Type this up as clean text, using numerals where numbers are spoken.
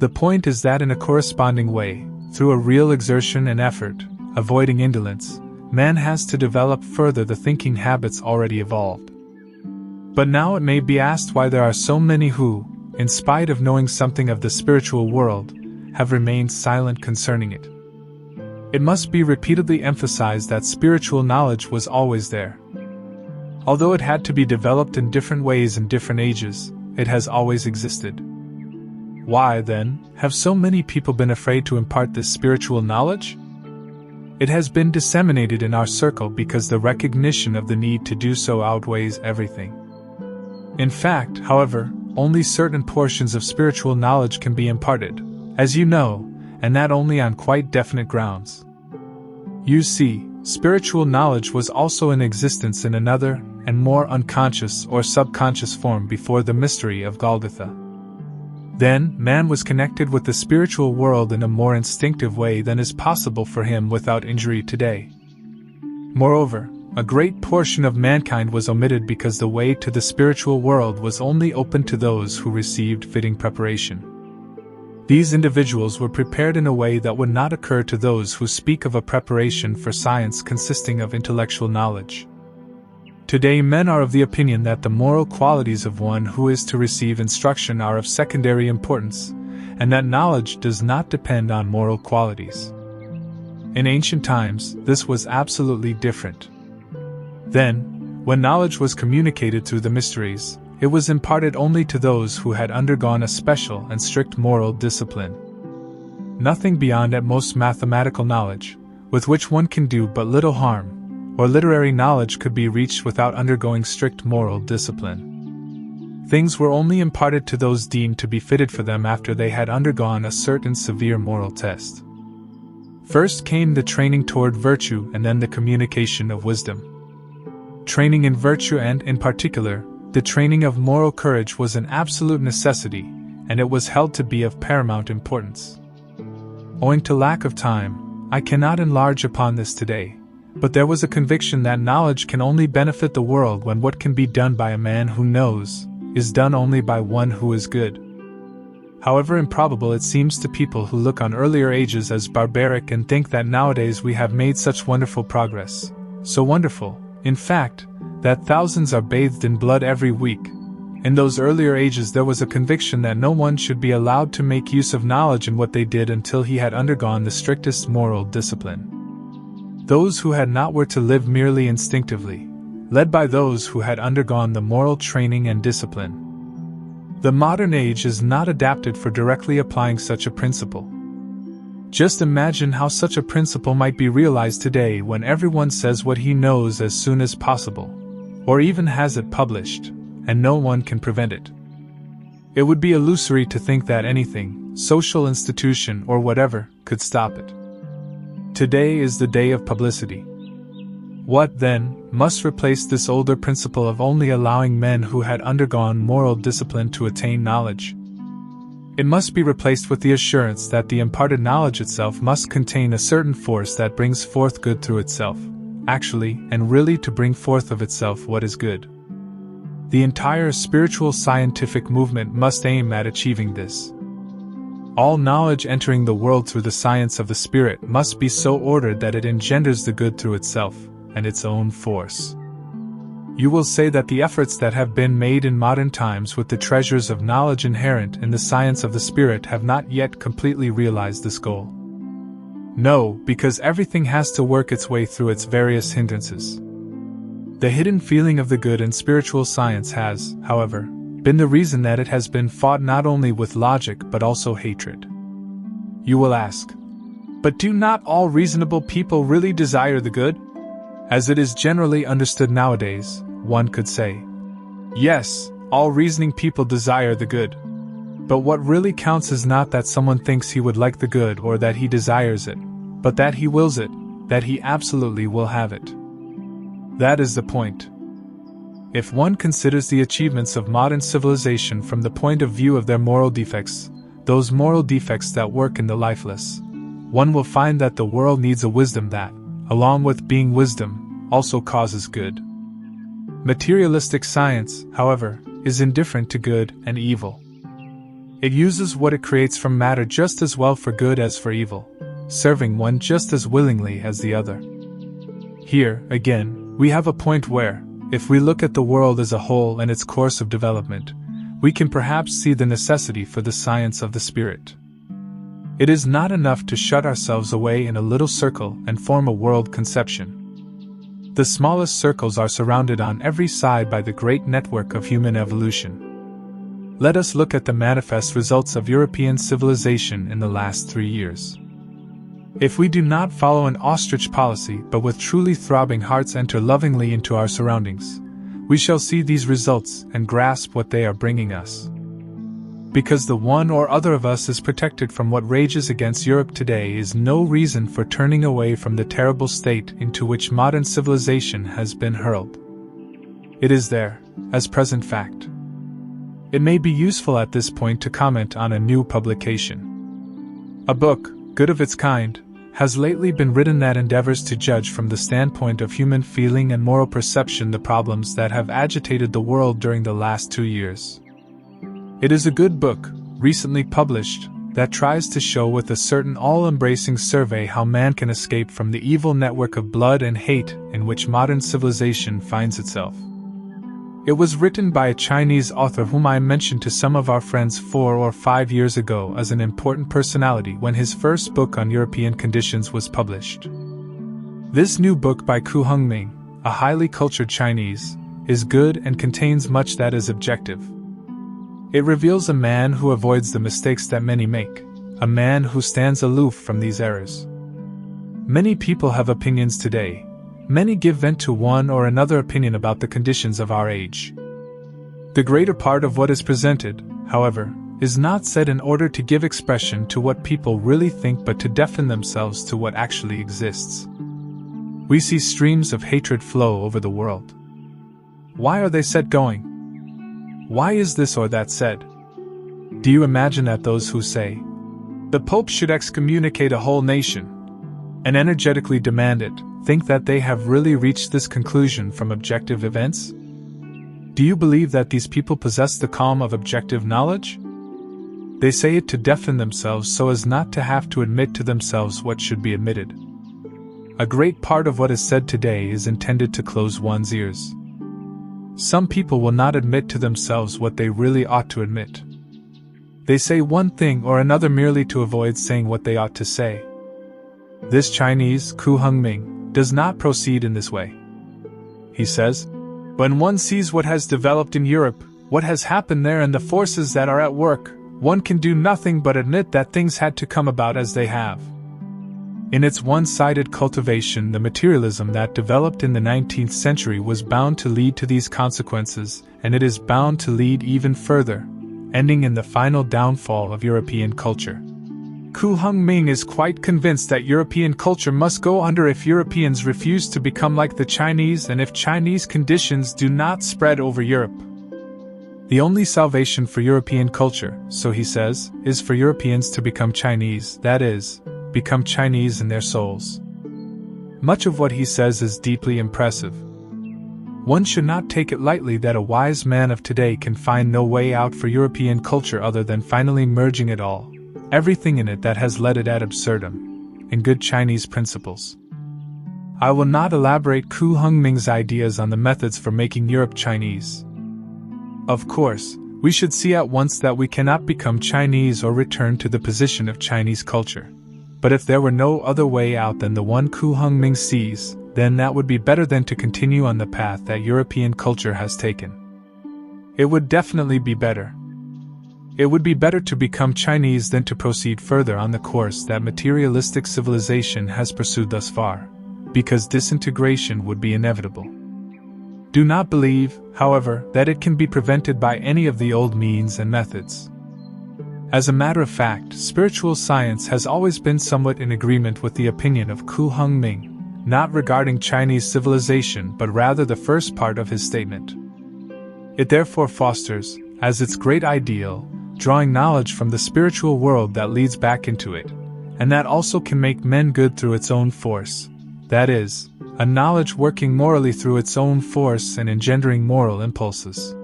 The point is that in a corresponding way, through a real exertion and effort, avoiding indolence, man has to develop further the thinking habits already evolved. But now it may be asked why there are so many who, in spite of knowing something of the spiritual world, have remained silent concerning it. It must be repeatedly emphasized that spiritual knowledge was always there. Although it had to be developed in different ways in different ages, it has always existed. Why, then, have so many people been afraid to impart this spiritual knowledge? It has been disseminated in our circle because the recognition of the need to do so outweighs everything. In fact, however, only certain portions of spiritual knowledge can be imparted, as you know, and that only on quite definite grounds. You see, spiritual knowledge was also in existence in another, and more unconscious or subconscious form before the mystery of Golgotha. Then, man was connected with the spiritual world in a more instinctive way than is possible for him without injury today. Moreover, a great portion of mankind was omitted because the way to the spiritual world was only open to those who received fitting preparation. These individuals were prepared in a way that would not occur to those who speak of a preparation for science consisting of intellectual knowledge. Today men are of the opinion that the moral qualities of one who is to receive instruction are of secondary importance, and that knowledge does not depend on moral qualities. In ancient times, this was absolutely different. Then, when knowledge was communicated through the mysteries, it was imparted only to those who had undergone a special and strict moral discipline. Nothing beyond at most mathematical knowledge, with which one can do but little harm, or literary knowledge could be reached without undergoing strict moral discipline. Things were only imparted to those deemed to be fitted for them after they had undergone a certain severe moral test. First came the training toward virtue and then the communication of wisdom. Training in virtue and, in particular, the training of moral courage was an absolute necessity, and it was held to be of paramount importance. Owing to lack of time, I cannot enlarge upon this today, but there was a conviction that knowledge can only benefit the world when what can be done by a man who knows is done only by one who is good. However improbable it seems to people who look on earlier ages as barbaric and think that nowadays we have made such wonderful progress, so wonderful, in fact, that thousands are bathed in blood every week. In those earlier ages there was a conviction that no one should be allowed to make use of knowledge in what they did until he had undergone the strictest moral discipline. Those who had not were to live merely instinctively, led by those who had undergone the moral training and discipline. The modern age is not adapted for directly applying such a principle. Just imagine how such a principle might be realized today when everyone says what he knows as soon as possible, or even has it published, and no one can prevent it. It would be illusory to think that anything, social institution or whatever, could stop it. Today is the day of publicity. What, then, must replace this older principle of only allowing men who had undergone moral discipline to attain knowledge? It must be replaced with the assurance that the imparted knowledge itself must contain a certain force that brings forth good through itself, actually and really to bring forth of itself what is good. The entire spiritual scientific movement must aim at achieving this. All knowledge entering the world through the science of the spirit must be so ordered that it engenders the good through itself, and its own force. You will say that the efforts that have been made in modern times with the treasures of knowledge inherent in the science of the spirit have not yet completely realized this goal. No, because everything has to work its way through its various hindrances. The hidden feeling of the good in spiritual science has, however, been the reason that it has been fought not only with logic but also hatred. You will ask, but do not all reasonable people really desire the good? As it is generally understood nowadays, one could say, yes, all reasoning people desire the good. But what really counts is not that someone thinks he would like the good or that he desires it, but that he wills it, that he absolutely will have it. That is the point. If one considers the achievements of modern civilization from the point of view of their moral defects, those moral defects that work in the lifeless, one will find that the world needs a wisdom that, along with being wisdom, also causes good. Materialistic science, however, is indifferent to good and evil. It uses what it creates from matter just as well for good as for evil, serving one just as willingly as the other. Here, again, we have a point where, if we look at the world as a whole and its course of development, we can perhaps see the necessity for the science of the spirit. It is not enough to shut ourselves away in a little circle and form a world conception. The smallest circles are surrounded on every side by the great network of human evolution. Let us look at the manifest results of European civilization in the last 3 years. If we do not follow an ostrich policy but with truly throbbing hearts enter lovingly into our surroundings, we shall see these results and grasp what they are bringing us. Because the one or other of us is protected from what rages against Europe today is no reason for turning away from the terrible state into which modern civilization has been hurled. It is there, as present fact. It may be useful at this point to comment on a new publication. A book, good of its kind, has lately been written that endeavors to judge from the standpoint of human feeling and moral perception the problems that have agitated the world during the last 2 years. It is a good book, recently published, that tries to show with a certain all-embracing survey how man can escape from the evil network of blood and hate in which modern civilization finds itself. It was written by a Chinese author whom I mentioned to some of our friends 4 or 5 years ago as an important personality when his first book on European conditions was published. This new book by Ku Hongming, a highly cultured Chinese, is good and contains much that is objective. It reveals a man who avoids the mistakes that many make, a man who stands aloof from these errors. Many people have opinions today. Many give vent to one or another opinion about the conditions of our age. The greater part of what is presented, however, is not said in order to give expression to what people really think but to deafen themselves to what actually exists. We see streams of hatred flow over the world. Why are they set going? Why is this or that said? Do you imagine that those who say, "The Pope should excommunicate a whole nation," and energetically demand it, think that they have really reached this conclusion from objective events? Do you believe that these people possess the calm of objective knowledge? They say it to deafen themselves so as not to have to admit to themselves what should be admitted. A great part of what is said today is intended to close one's ears. Some people will not admit to themselves what they really ought to admit. They say one thing or another merely to avoid saying what they ought to say. This Chinese, Ku Hongming, does not proceed in this way. He says, "When one sees what has developed in Europe, what has happened there and the forces that are at work, one can do nothing but admit that things had to come about as they have." In its one-sided cultivation, the materialism that developed in the 19th century was bound to lead to these consequences, and it is bound to lead even further, ending in the final downfall of European culture. Ku Hongming is quite convinced that European culture must go under if Europeans refuse to become like the Chinese and if Chinese conditions do not spread over Europe. The only salvation for European culture, so he says, is for Europeans to become Chinese, that is, become Chinese in their souls. Much of what he says is deeply impressive. One should not take it lightly that a wise man of today can find no way out for European culture other than finally merging it all, everything in it that has led it ad absurdum, in good Chinese principles. I will not elaborate Ku Hongming's ideas on the methods for making Europe Chinese. Of course, we should see at once that we cannot become Chinese or return to the position of Chinese culture. But if there were no other way out than the one Ku Hongming sees, then that would be better than to continue on the path that European culture has taken. It would definitely be better. It would be better to become Chinese than to proceed further on the course that materialistic civilization has pursued thus far, because disintegration would be inevitable. Do not believe, however, that it can be prevented by any of the old means and methods. As a matter of fact, spiritual science has always been somewhat in agreement with the opinion of Ku Hongming, not regarding Chinese civilization but rather the first part of his statement. It therefore fosters, as its great ideal, drawing knowledge from the spiritual world that leads back into it, and that also can make men good through its own force, that is, a knowledge working morally through its own force and engendering moral impulses.